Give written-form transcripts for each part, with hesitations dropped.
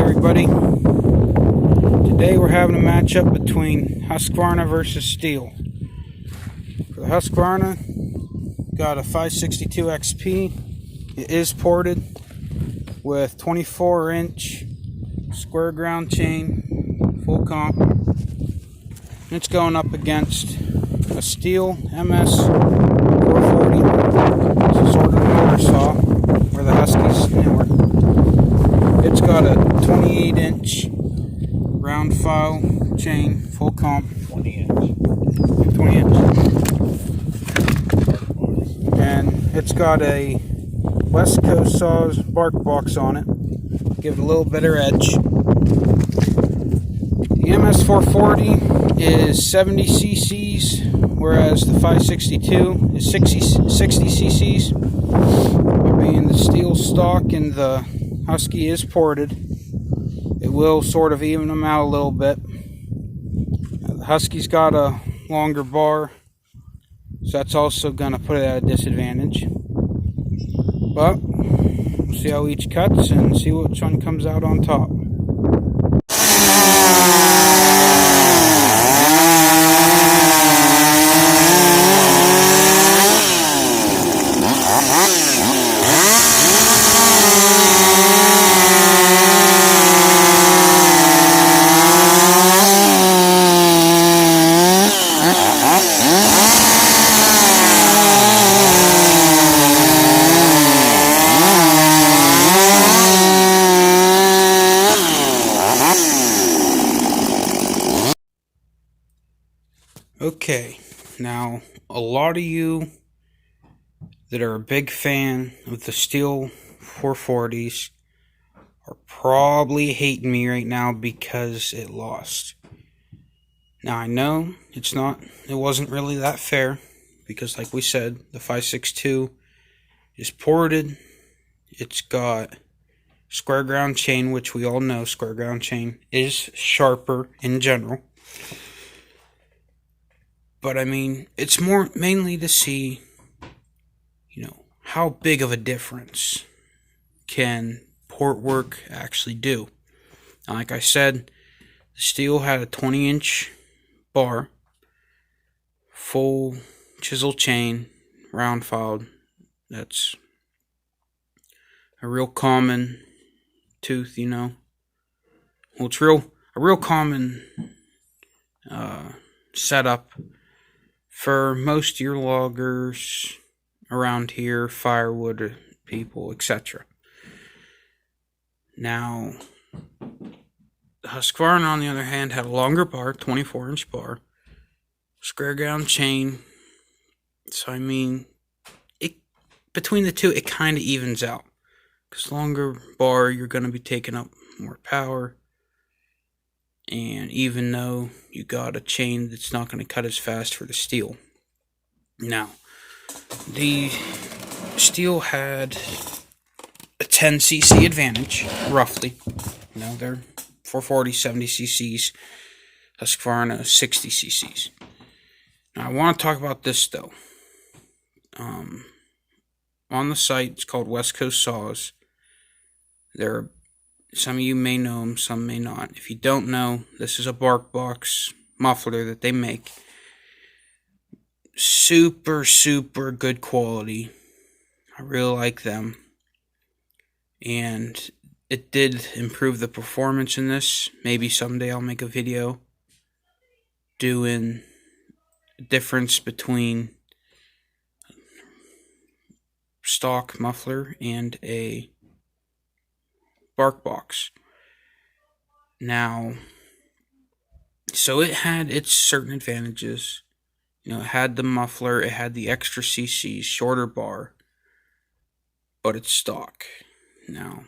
everybody. Today we're having a matchup between Husqvarna versus Stihl. For the Husqvarna, got a 562 XP. It is ported with 24-inch square ground chain, full comp. And it's going up against a Stihl MS 440. It's a sort of motor saw where the Huskies newer. It's got a 28-inch round file chain, full comp. 20 inch. And it's got a West Coast Saws bark box on it. Give it a little better edge. The MS440 is 70 cc's, whereas the 562 is 60 cc's. But being the Stihl stock and the Husky is ported, it will sort of even them out a little bit. The Husky's got a longer bar, so that's also going to put it at a disadvantage. But we'll see how each cuts and see which one comes out on top. Okay, now a lot of you that are a big fan of the Stihl 440s are probably hating me right now because it lost. Now I know it wasn't really that fair, because like we said, the 562 is ported. It's got square ground chain, which we all know square ground chain is sharper in general. But I mean, it's mainly to see, how big of a difference can port work actually do. Now, like I said, the Stihl had a 20-inch bar, full chisel chain, round filed. That's a real common tooth, Well, it's a real common setup for most deer loggers around here, firewood people, etc. Now, the Husqvarna, on the other hand, had a longer bar, 24-inch bar, square ground chain. So, I mean, between the two, it kind of evens out. Because longer bar, you're going to be taking up more power. And even though you got a chain that's not going to cut as fast for the Stihl. Now, the Stihl had a 10 cc advantage, roughly. They're 440, 70 cc's. Husqvarna, 60 cc's. Now, I want to talk about this, though. On the site, it's called West Coast Saws. Some of you may know them, some may not. If you don't know, this is a bark box muffler that they make. Super, super good quality. I really like them. And it did improve the performance in this. Maybe someday I'll make a video doing the difference between stock muffler and a bark box. Now, so it had its certain advantages. It had the muffler, it had the extra cc's, shorter bar, but it's stock. Now,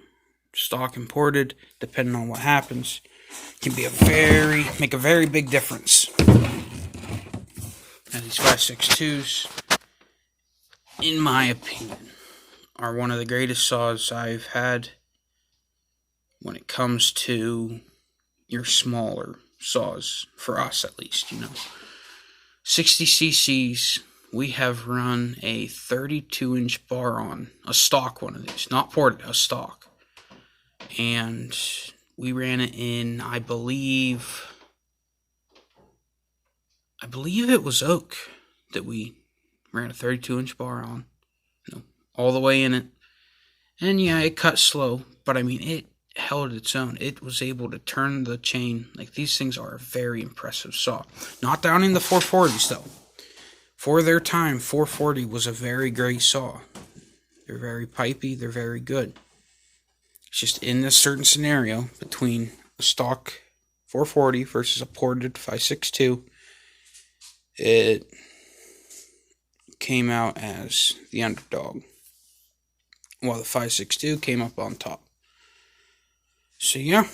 stock imported, depending on what happens, can make a very big difference. And these 562s, in my opinion, are one of the greatest saws I've had when it comes to your smaller saws, for us at least, 60 cc's, we have run a 32-inch bar on a stock one of these, not ported, a stock. And we ran it in, I believe it was oak that we ran a 32-inch bar on, all the way in it. And yeah, it cut slow, but I mean, it held its own. It was able to turn the chain. Like, these things are a very impressive saw. Not down in the 440s, though. For their time, 440 was a very great saw. They're very pipey. They're very good. It's just in this certain scenario between a stock 440 versus a ported 5.62, it came out as the underdog, while the 5.62 came up on top. So yeah,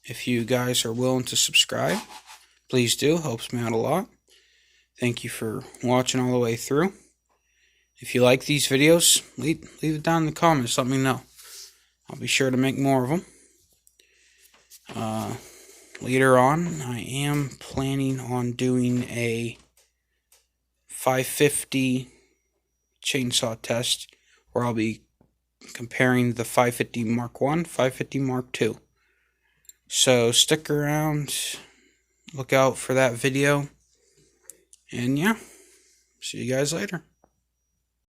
if you guys are willing to subscribe, please do. Helps me out a lot. Thank you for watching all the way through. If you like these videos, leave it down in the comments. Let me know. I'll be sure to make more of them. Later on, I am planning on doing a 550 chainsaw test, where I'll be comparing the 550 Mark 1, 550 Mark 2. So stick around, look out for that video, and yeah, see you guys later.